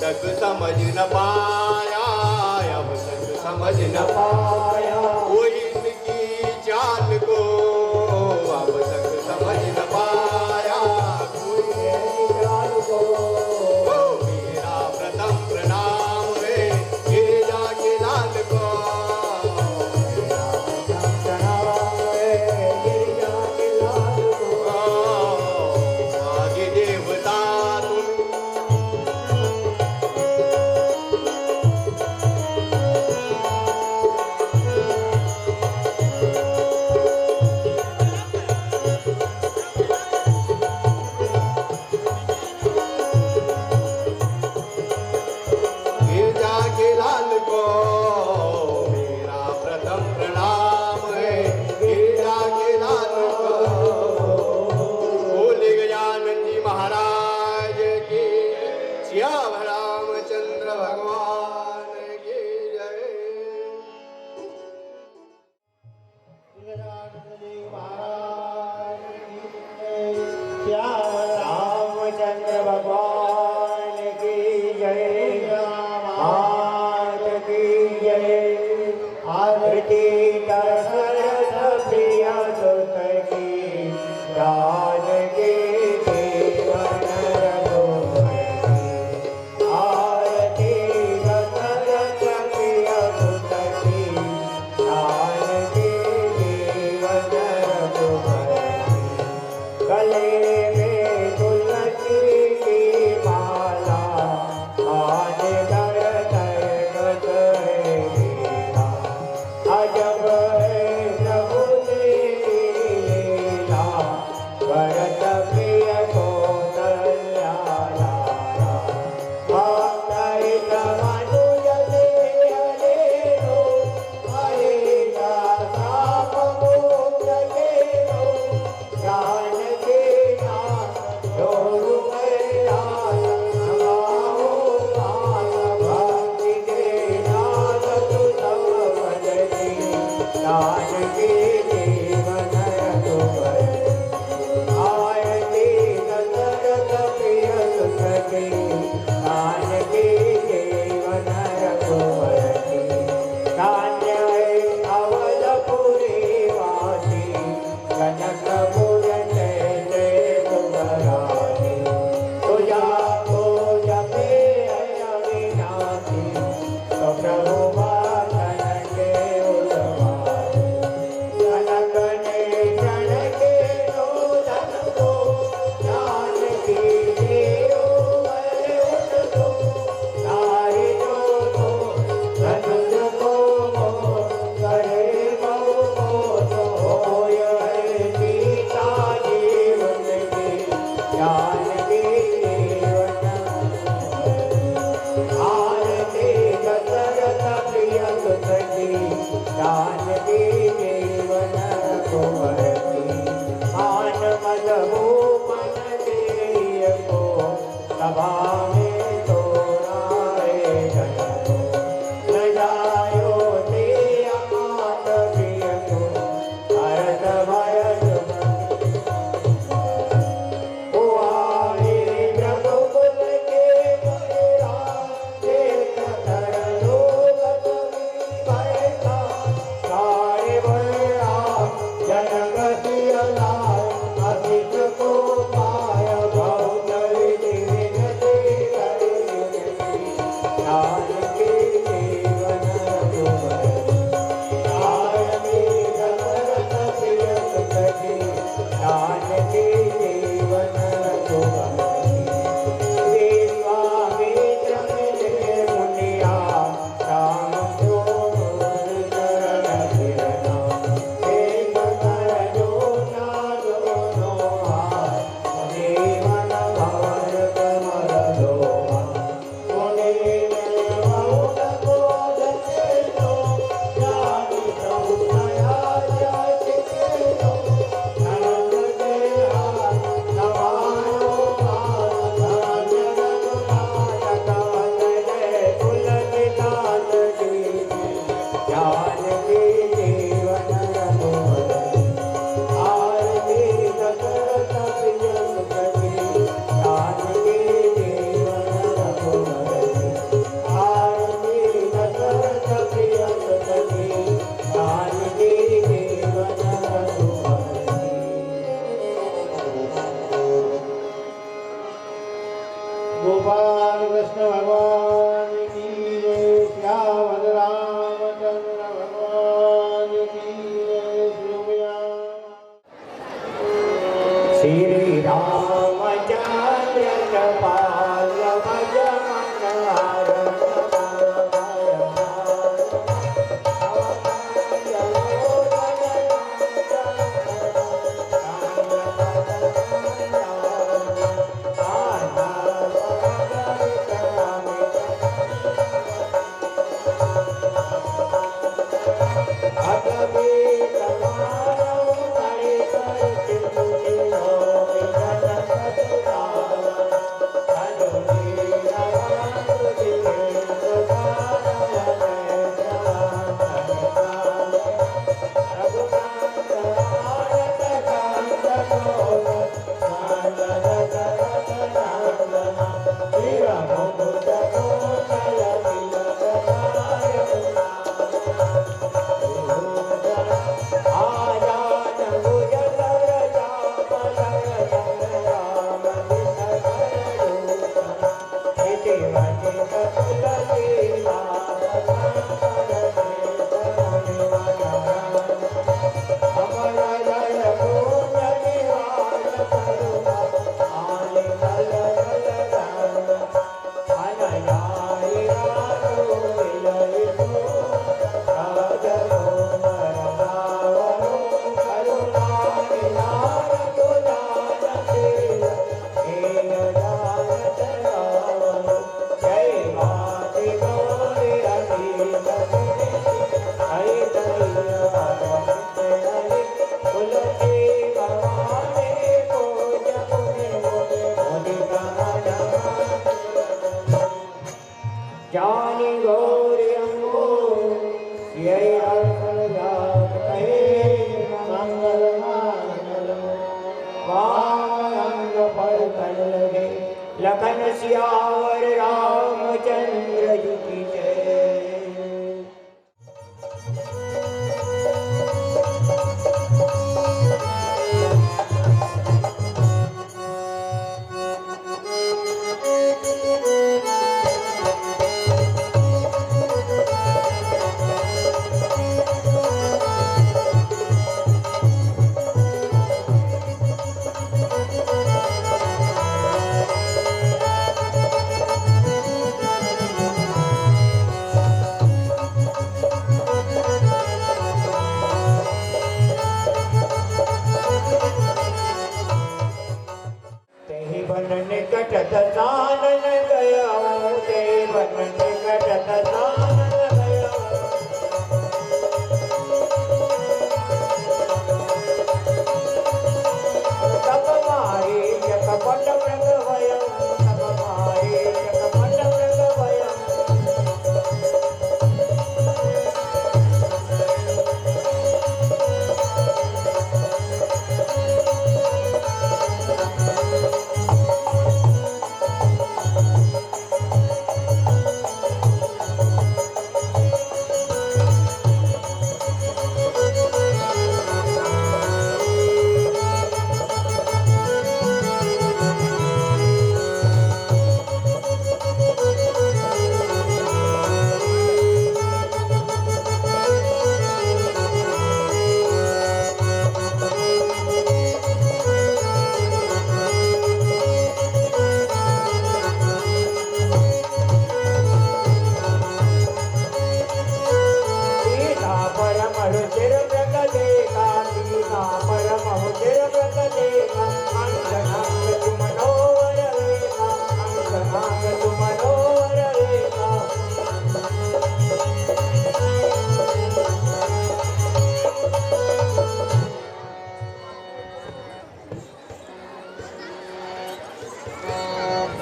तक समझ न पाया, अब तक समझ न पाया कोई इनकी चाल को, अब तक समझ न पाया कोई इनकी चाल को। मेरा प्रथम प्रणाम है गिरिजा के लाल को, मेरा प्रथम प्रणाम है गिरिजा के लाल को। आदि देवता गोपाल कृष्ण भगवान की जय। श्याम रामचंद्र भगवान की जय। श्री रामचंद्र कृपाल भज मन लखन सियावर रामचंद्र जी की जय। निकट सानन गया देवन निकट सानन गया तब मारी जगपट मृग भय तब मारी जगपट मृग भय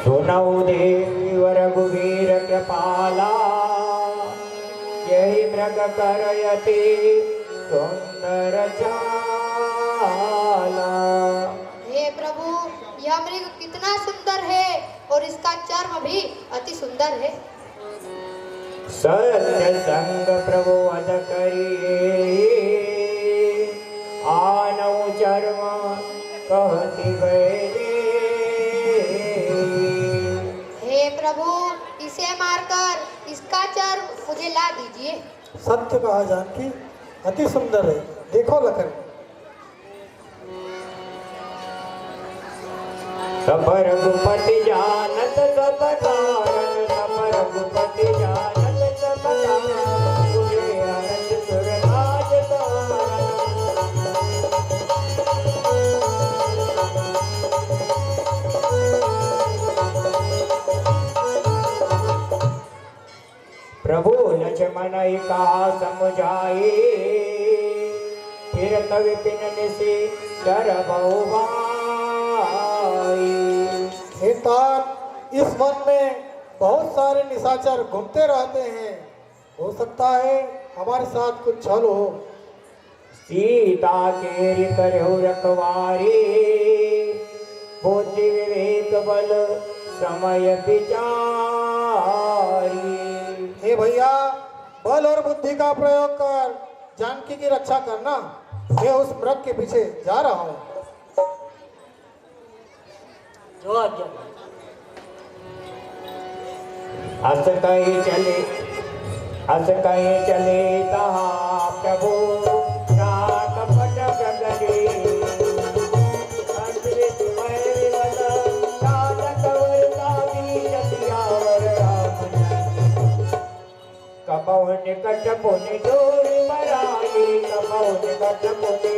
सुनौ देवर गुबीर कृपाला यही मृग करयति सुंदर चाला। हे प्रभु, यह मृग कितना सुंदर है और इसका चर्म भी अति सुंदर है। सत्य संग प्रभु वध करिए आनौ चर्म कहति गए प्रभु, इसे मारकर इसका चर्म मुझे ला दीजिए। सत्य कहा जानकी, अति सुंदर है। देखो लखन। सब रघुपति जानत सब कारण, सब रघुपति जानत सब कारण, तुझे अनंत सुर राज तारण। प्रभु लक्ष्मण कहा समझाए, फिर तब विपिन से डरबहु भाई। हे तात, इस वन में बहुत सारे निशाचर घूमते रहते हैं। हो सकता है हमारे साथ कुछ छल हो। सीता केरि करहु रखवारी, बुद्धि विवेक बल समय विचारी। हे भैया, बल और बुद्धि का प्रयोग कर जानकी की रक्षा करना। मैं उस मृग के पीछे जा रहा हूँ। अस कहीं चले तहाँ प्रभु, रात पट गगने। अंतरिक्ष मय विमल, चातक वर्षा बीज सियावर राम। कबहुँ निकट पुनि दूर मराई, कबहुँ निकट पुनि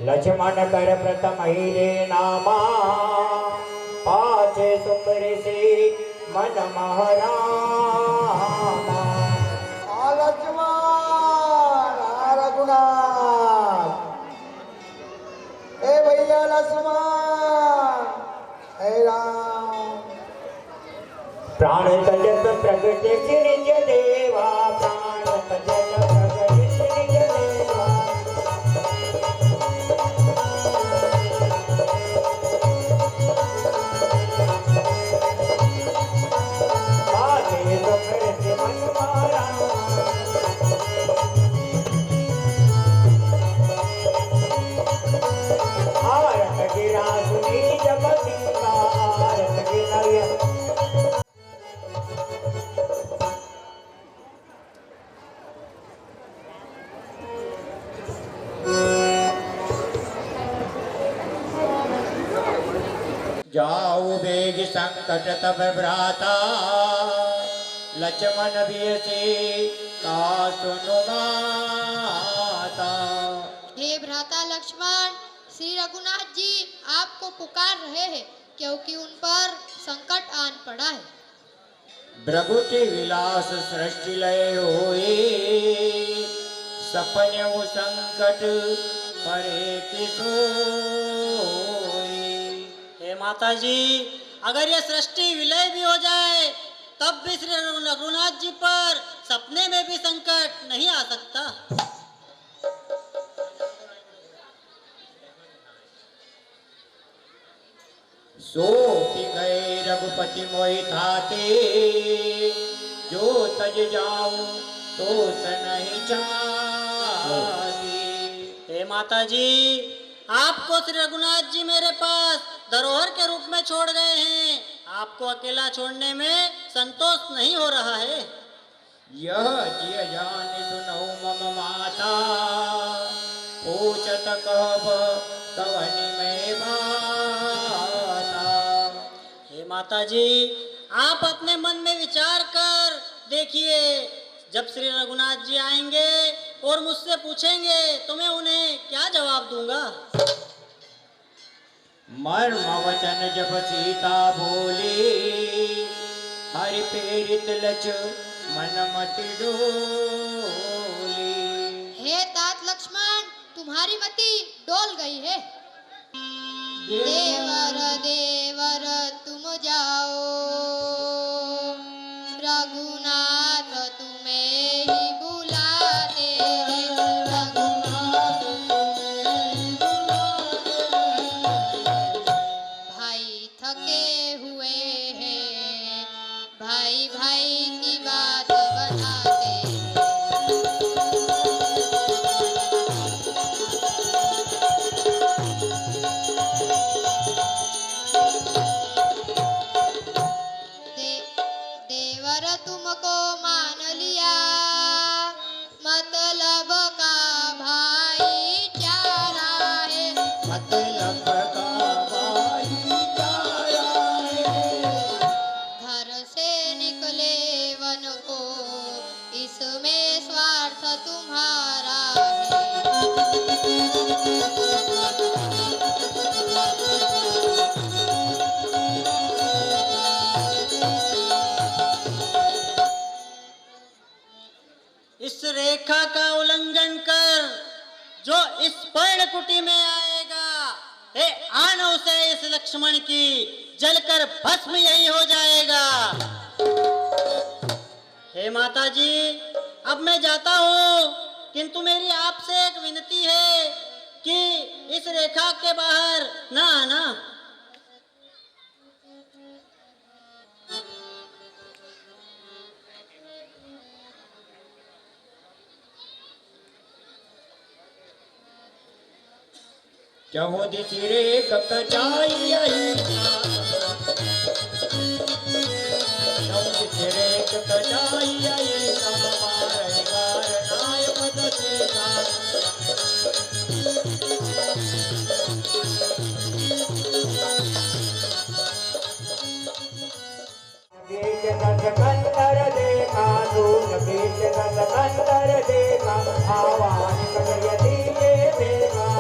लक्ष्मण कर प्रथम हीरे नामा, पाछे सुमरि से मन महरामा। लक्ष्मण, रघुनाथ। हे भैया लक्ष्मण, हे राम। प्राण तजत प्रगट निज देवा, प्राण तजत प्रगट निज देवा। आगे सुमर से मन मारा, आरत गिरा सुनी जब सीता, आरत गिरा। जाऊ बेग संकट तब भ्राता, लक्ष्मण बियसे का सुनु माता। हे भ्राता लक्ष्मण, श्री रघुनाथ जी आपको पुकार रहे हैं, क्योंकि उन पर संकट आन पड़ा है। भ्रगुति विलास सृष्टि लय होए, सपने वो संकट परे की सोई। हे माता जी, अगर ये सृष्टि विलय भी हो जाए तब भी श्री रघुनाथ जी पर सपने में भी संकट नहीं आ सकता। सोपी गए रघुपति मोहि थाते, जो तज जाऊं तो नहीं चाहती। हे माता जी, आपको श्री रघुनाथ जी मेरे पास धरोहर के रूप में छोड़ गए हैं। आपको अकेला छोड़ने में संतोष नहीं हो रहा है। यह जिय जानि सुनौ मम माता, पूछत कहब कवनि में बाता। हे माता जी, आप अपने मन में विचार कर देखिए, जब श्री रघुनाथ जी आएंगे और मुझसे पूछेंगे तो मैं उन्हें क्या जवाब दूंगा। मर्म वचन जब सीता बोली, हरि प्रेरित लच मन मति डोली। हे तात लक्ष्मण, तुम्हारी मति डोल गई है। देवर देवर तुम जाओ, रघुनाथ तुम्हें ही बुलाते हैं। रघुनाथ तुम्हें ही बुलाते हैं। भाई थके हुए हैं, भाई भाई की बात बनाते हैं। देवर तुमको मान लिया, मतलब का भाईचारा है। मतलब का भाईचारा है। घर से निकले वन को, इसमें स्वार्थ तुम्हारा इस रेखा का उल्लंघन कर जो इस पर्णकुटी में आएगा, हे आनव से इस लक्ष्मण की जलकर भस्म यही हो जाएगा। हे माता जी, अब मैं जाता हूँ, किंतु मेरी आपसे एक विनती है कि इस रेखा के बाहर ना आना। चहु दिशि रेख कटाई, चहु दिशि रेख कटाई, मारै कारनाय पद सीता। बीच दस कंदर देखा, दूध बीच दस कंदर देखा, आवाज कर यदि के देखा।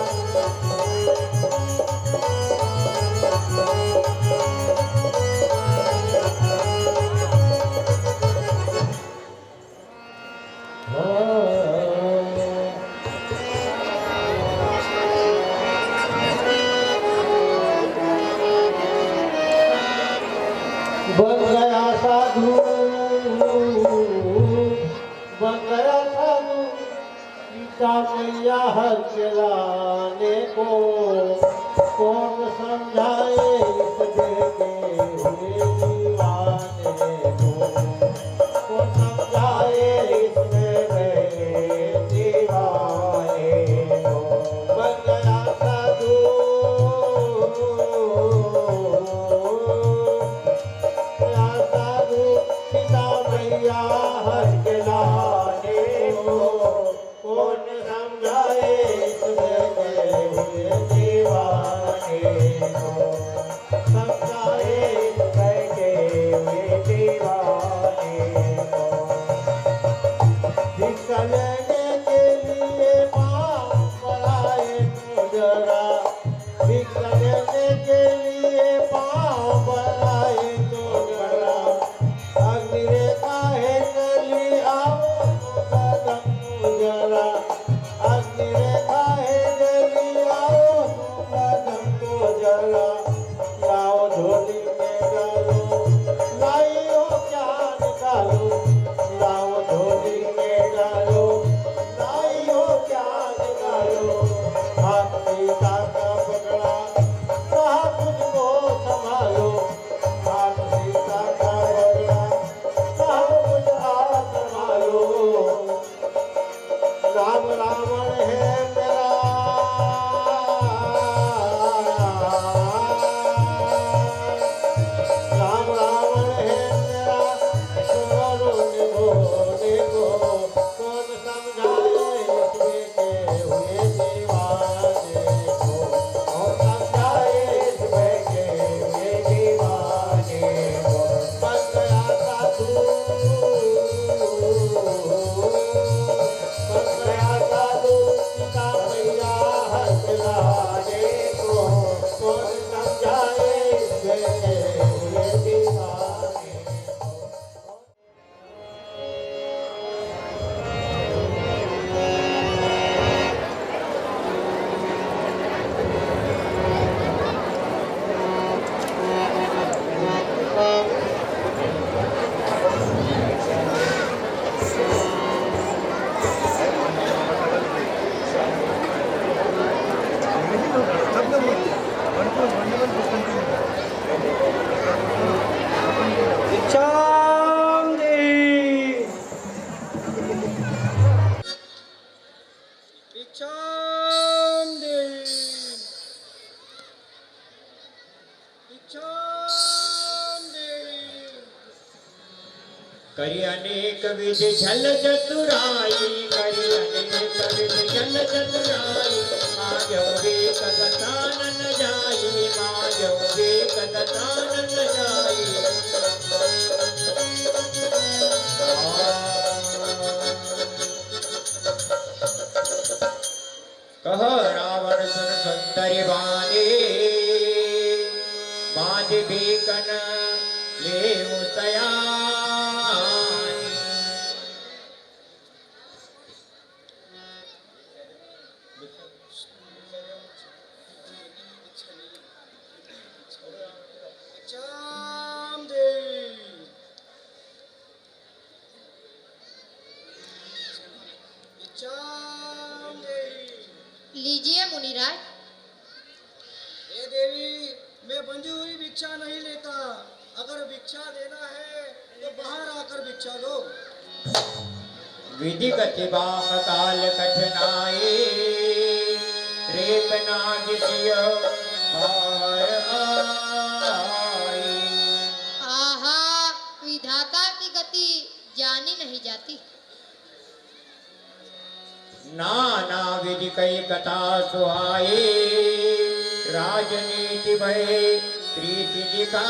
बन गया साधु, बन गया साधु, सीता मैया हर के लाने को। कौन समझाए इस देखे हुए दीवाने को। कौन समझाए इसमें गए दीवाने को। बन गया साधु, सीता मैया हर के लाने को। कौन समझाए इसमें गए हुए दीवाने को। समझाए इसमें गए हुए दीवाने को। भिक्षा लेने के लिए पाँव बढ़ाए तो जरा, भिक्षा लेने के लिए पाँव बढ़ाए तो जरा। अग्निरेखा है चली आओ कदम को जरा। अग्निरेखा है चली आओ कदम को जरा। लाओ झोली में डालो, लाइयो क्या निकालो। लाओ झोली में डालो, लाइयो क्या निकालो। हाथ सीता का पकड़ा, कहा तुझको संभालो। हाथ सीता का पकड़ा, कहा मुझ हाथ संभालो। राम रावण है मेरा, करी अनेक विधि छल चतुराई, करी अनेक विधि छल चतुराई, माजोगे कदतानन जाई, माजोगे कदतानन जाई। कह रावण सुन सुंदरी बाने, बांध बीकन ले मुसयानी। लीजिए मुनिराज। हे देवी, मैं बंधी हुई भिक्षा नहीं लेता। अगर भिक्षा देना है तो बाहर आकर भिक्षा दो। विधि गति बाम काल कठिनाई, रेप नागिसिय बाहर आई। आहा, विधाता की गति जानी नहीं जाती। नाना विधि कई कथा सुहाई, राजनीति भय प्रीति दिखाई।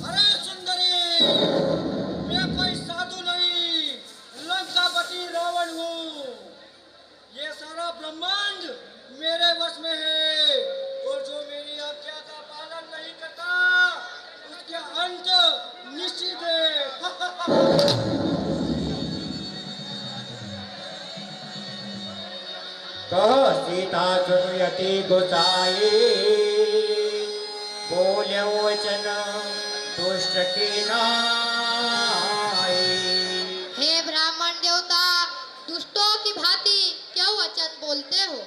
अरे सुंदरी, मैं कोई साधु नहीं, लंकापति रावण हूँ। ये सारा ब्रह्मांड मेरे वश में है, और जो मेरी आज्ञा का पालन नहीं करता उसका अंत निश्चित है। कह सीता सुनयति गोसाई, बोले वचन दुष्ट की नाई। हे ब्राह्मण देवता, दुष्टों की भांति क्यों वचन बोलते हो?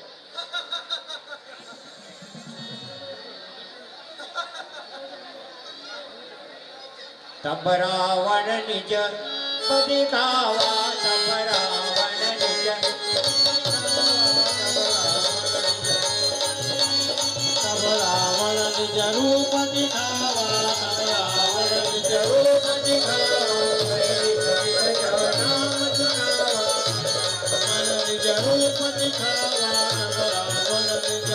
तब रावण निज पति खावा, तब रावण निज तब रावण निज रूप दिखावा, तब रावण निज रूप दिखावा, नाम सुनावा, निज रूप दिखावा, तब रावण निज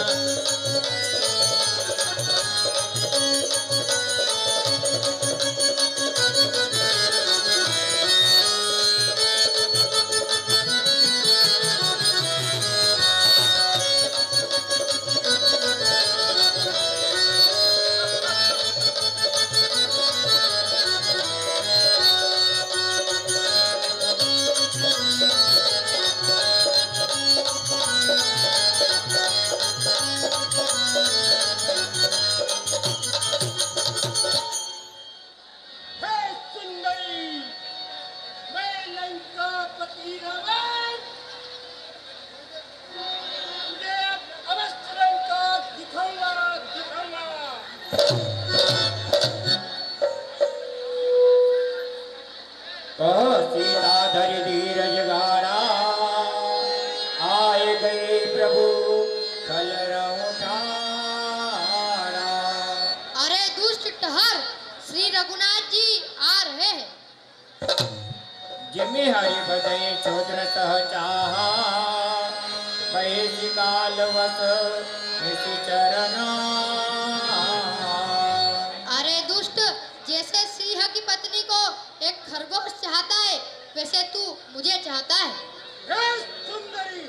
सीता धरि धीरज गाड़ा, आए गए प्रभु कलरव ठाड़ा। अरे दुष्ट टहर, श्री रघुनाथ जी आ रहे हैं। जिमि हरि बदय चोद्र सह चाहा, बैसी काल वस इसी चरना। अरे दुष्ट, जैसे सिंह की पत्नी को एक खरगोश चाहता है, वैसे तू मुझे चाहता है। सुंदरी,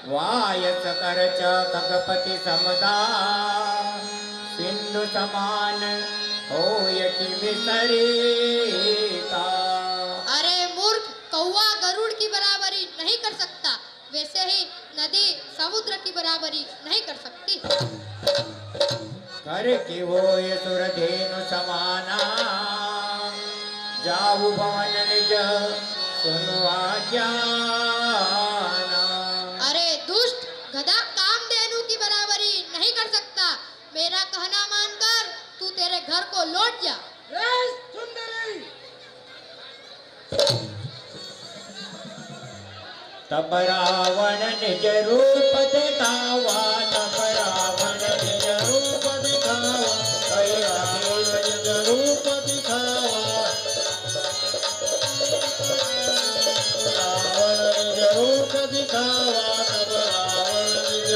वायस करच खगपति समदा, सिंधु समान होय कि विसरिता। अरे मूर्ख, कौवा गरुड़ की बराबरी नहीं कर सकता, वैसे ही नदी समुद्र की बराबरी नहीं कर सकती। कर कि वो ये सुरधेनु समाना, जाऊ भवन निज सुनु आज्ञाना। अरे दुष्ट, गधा कामधेनु की बराबरी नहीं कर सकता, घर को लौट जा। सुंदरी तब रावण निज रूप दिखावा, तब रावण निज रूप दिखावा, कई आदेश निज रूप दिखावा। रावण निज रूप दिखावा, तब रावण निज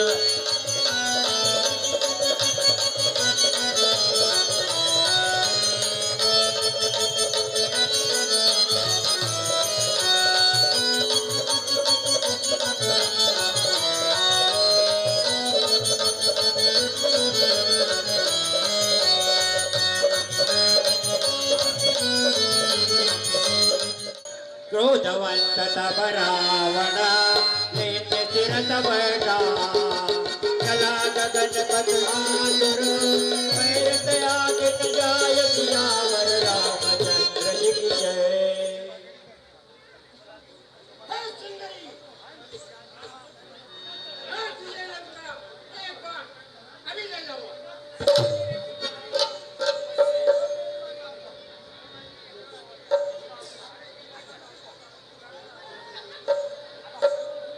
क्रोधवंत तब रावण लेते सिर तब चला गगन पथ आतुर, भैरत आदित जाय सियावर, रामचंद्र जी की जय। सुंदरी तुझे लगता एक बार अभी ले जाऊंगा।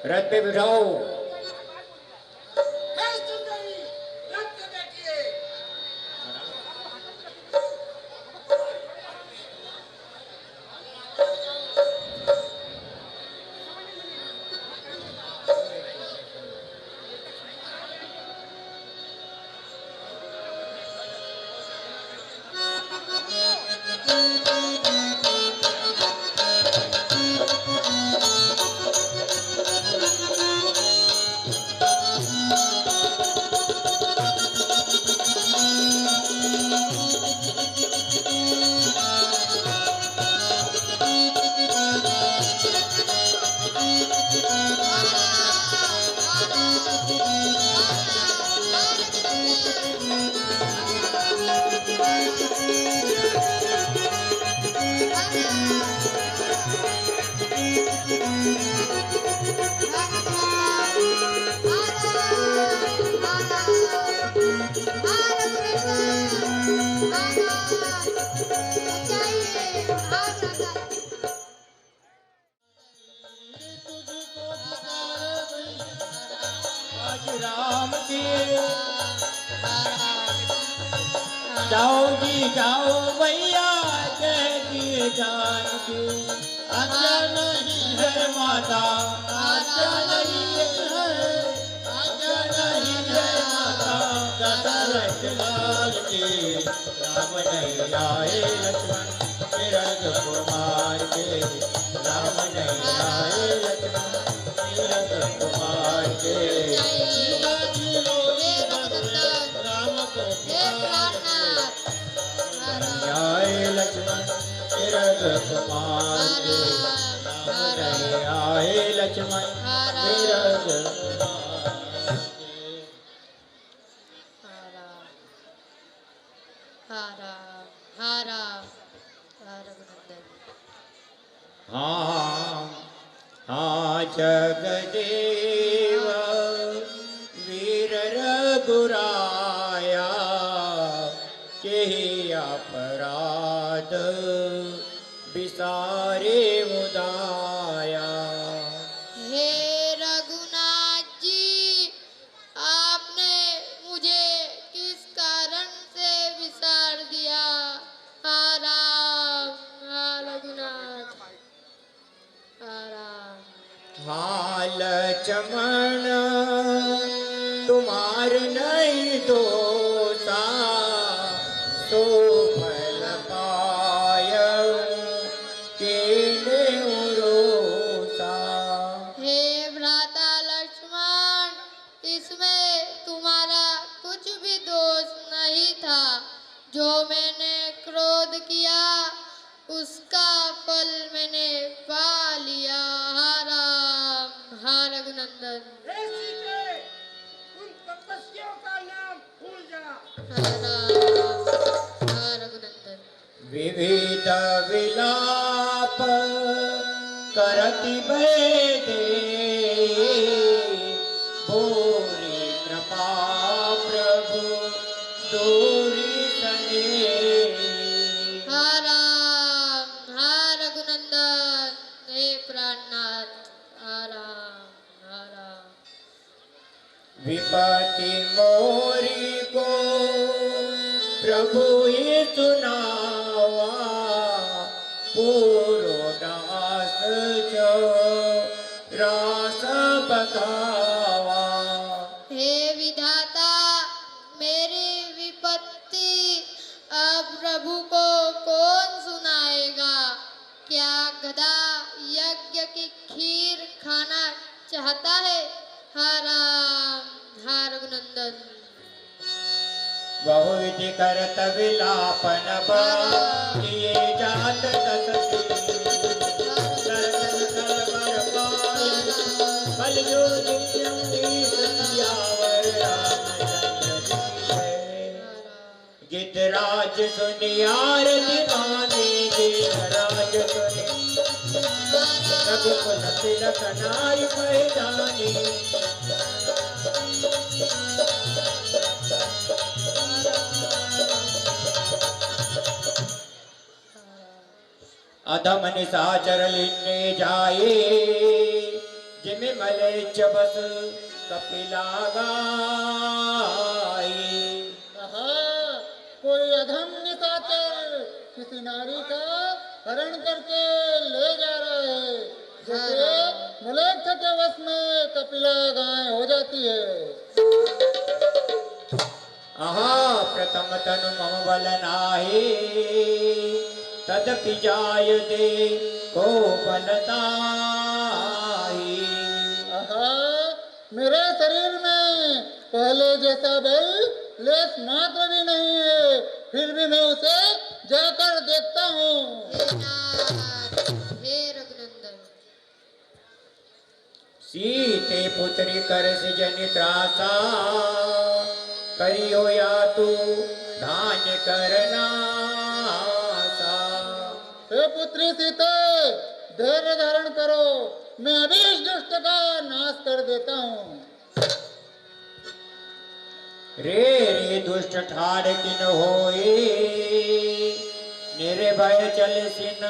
रथ पे बिठाओ। सुंदरी रथ पे बैठिए। राम की जाओ जी जाओ भैया, जय जी जान की। आज्ञा नहीं है माता, आज्ञा नहीं है, आज्ञा नहीं है माता, दशरथ लाल की। राम नहीं आए लक्ष्मण तीरथ कुमार के, राम नहीं आए लक्ष्मण तीरथ कुमार के। आए लक्ष्मण तीरथ कुमार के, राम नहीं आए लक्ष्मण तीरथ कुमार के। हाँ हाँ जगदेव वीर रघुराया, केहि अपराध विसारे मुदाया। हे रघुनाथ जी, आपने मुझे किस कारण से विसार दिया? हाँ राम, हाँ रघुनाथ, हाँ राम। हाँ लक्ष्मण तुम्हार नहीं दोषा, तो फल पायऊ केने रोसा। हे भ्राता लक्ष्मण, इसमें तुम्हारा कुछ भी दोष नहीं था। जो मैंने क्रोध किया उसका फल मैंने पा लिया। हाँ राम, हाँ रघुनंदन। उन तपस्वियों का नाम भूल जा। हाँ राम, हाँ रघुनंदन। विविध विलाप करति बेदे, भूरि कृपा प्रभु दूरी सन हा राम हा रघुनंदन हे प्राणनाथ हा राम हा राम। विपत्ति मोरी को प्रभु ही सुनावा, पूर्वनाश जो रास बतावा। हे विधाता मेरी विपत्ति अब प्रभु को कौन सुनाएगा। क्या गधा यज्ञ की खीर खाना चाहता है। हा राम हा रघुनंदन। बहुविधि करत विलापन किए जात तसती, दर्शन कलवर पाई कलयुग अम्बरीश सियावर रामचंद्र जी है। गिद्धराज सुनियार दीवाने, गिद्धराज सुनि रघुकुल तिलक नारी पहचानी। अधम निशाचर लिन्ने जाए, जिमे मलेच्छ बस कपिला गाई। कोई अधम निशाचर किसी नारी का हरण करके ले जा रहा है, जैसे मलेच्छ के वश में कपिला गाय हो जाती है। अहा प्रथम तनु मम बल नाहि, तदपि जाय दे को बलताहि। मेरे शरीर में पहले जैसा बल लेस मात्र भी नहीं है, फिर भी मैं उसे जाकर देखता हूँ। हे नाथ हे रघुनंदन। सीते पुत्री कर सृजनि त्रासा, करियो या तू धान्य करना। हे पुत्री सीते, धैर्य धारण करो, मैं अभी इस दुष्ट का नाश कर देता हूँ। रे रे दुष्ट ठाड़ किन होए, निर्भय चल सिन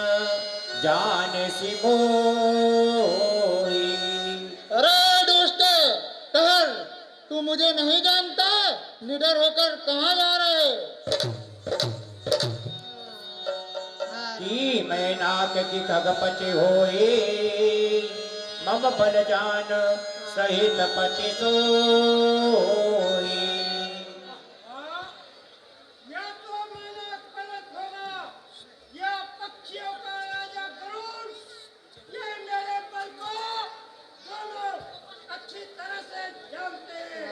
जान सी मोई। अरे दुष्ट ठहर, तू मुझे नहीं जानता, निडर होकर कहाँ जा रहे। की मैं नाक की खगपति होए, मम बल जान सहित पति सोई। या तो मैंने गलत होगा, या पक्षियों का राजा गरुड़, ये मेरे बल को दोनों अच्छी तरह से जानते हैं।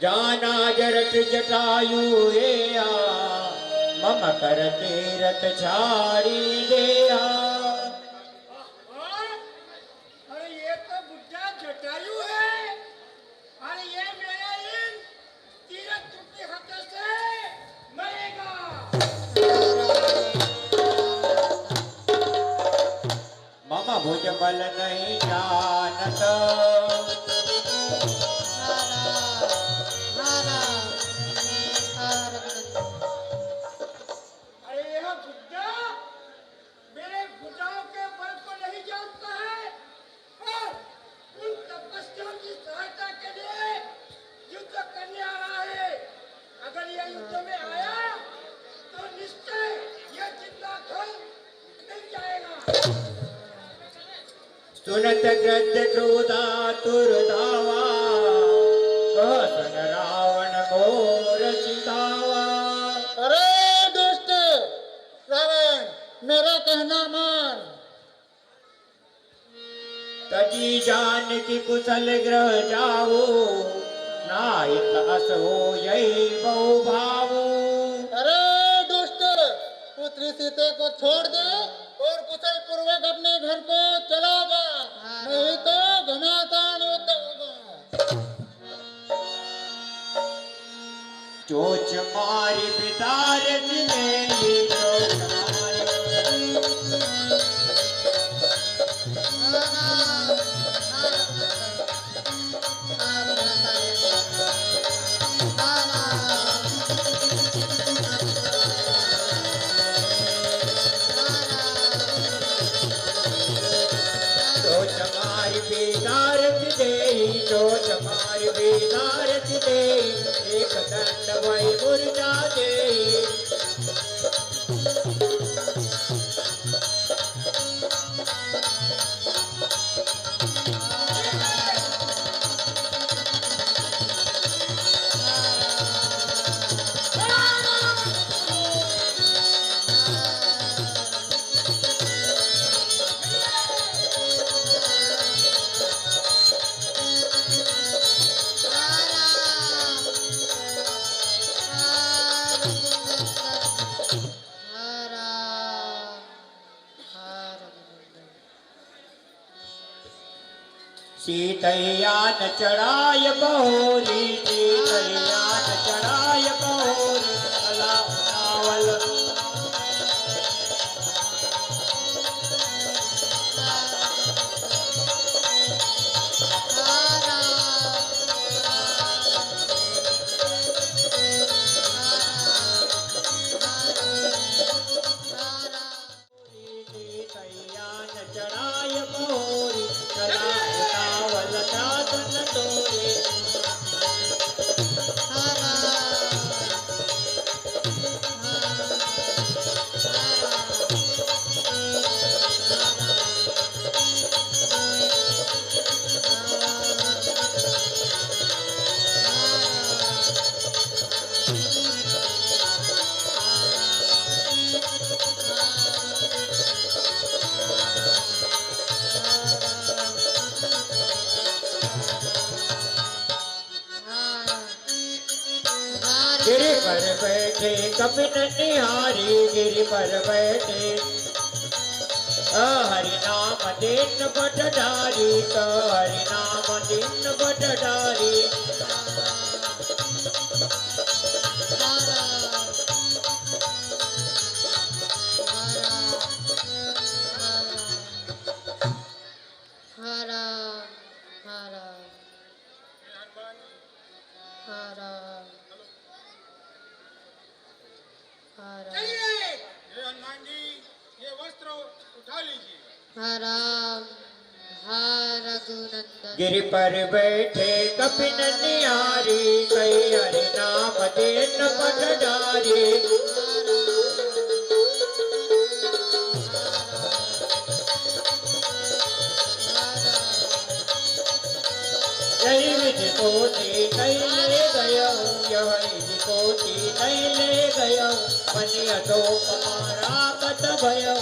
जाना जरत जटायु एया, मम कर तीरथ छाड़ी देया। अरे ये तो बुढ़ा जटायु है, अरे ये मेरे इन तीरथ के हाथों से मरेगा। मम भुज बल नहीं जानत, अरे यह बुढ़ा मेरे भुजाओं के बल को नहीं जानता है, और उन तपस्वियों की सहायता के लिए युद्ध करने आ रहा है। अगर यह युद्ध में आया तो निश्चय यह जिंदा घर मिल जाएगा। सुनत ग्रद्ध क्रोधा तुरधावा, कहसन रावण घोर चितावा। अरे दुष्ट रावण, मेरा कहना मान। तजी जान की कुशल ग्रह जाओ, नाहित अस हो यही बहु भावो। अरे दुष्ट, पुत्री सीते को छोड़ दे और कुशल पूर्वक अपने घर को चला जा, नहीं तो घमासान युद्ध होगा। चोच मारी बिदार जिलेंगी, चोच मारी। देई चोट मार बेदारत देई एक दंड वै मुर्जा देई सीतैया न चढ़ाय बहोरी सीतैया न चढ़ाय बहोरी अला नावल सीतैया न चढ़ाय बहोरी अला नावल दादन तोरे गिरि पर बैठे कपिन निहारी गिरि पर बैठे हरि नाम दिन बट डारी हरि नाम दिन बट डारी चलिए हनुमान जी ये वस्त्र उठा लीजिए। राम रघुनंदन गिरि पर बैठे कपिन निहारी कई हरि नाम दिन बट डारी यही विधि कोटि नहीं ले गया यही विधि कोटि नहीं ले गया मनिया तो हमारा कत भयो